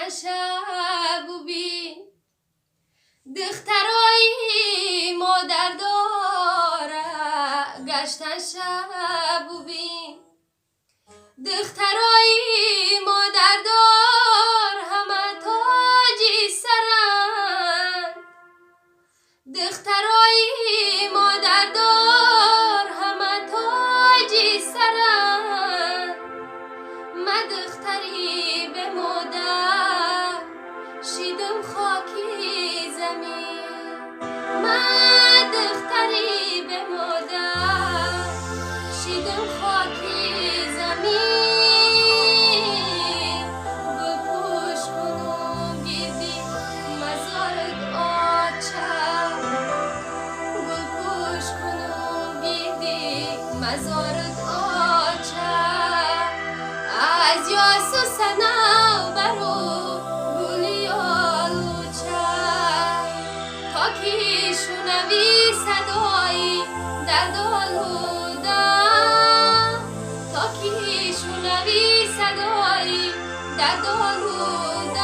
گشتن شب و بین دخترایی مادر داره گشتن شب و بین دخترایی مادر دار همه تاجی سرند دخترایی مادر دار همه تاجی سرند من دختری به مادر شیدم خاکی زمین من دختری به مادر شیدم خاکی زمین گل پوش کنم گیدی مزارت آچم گل پوش کنم گیدی مزارت آچم از یاسو سنو برو گلی آلوچم تا کی شنوی صدایی در دالودم تا کی شنوی صدایی در دالودم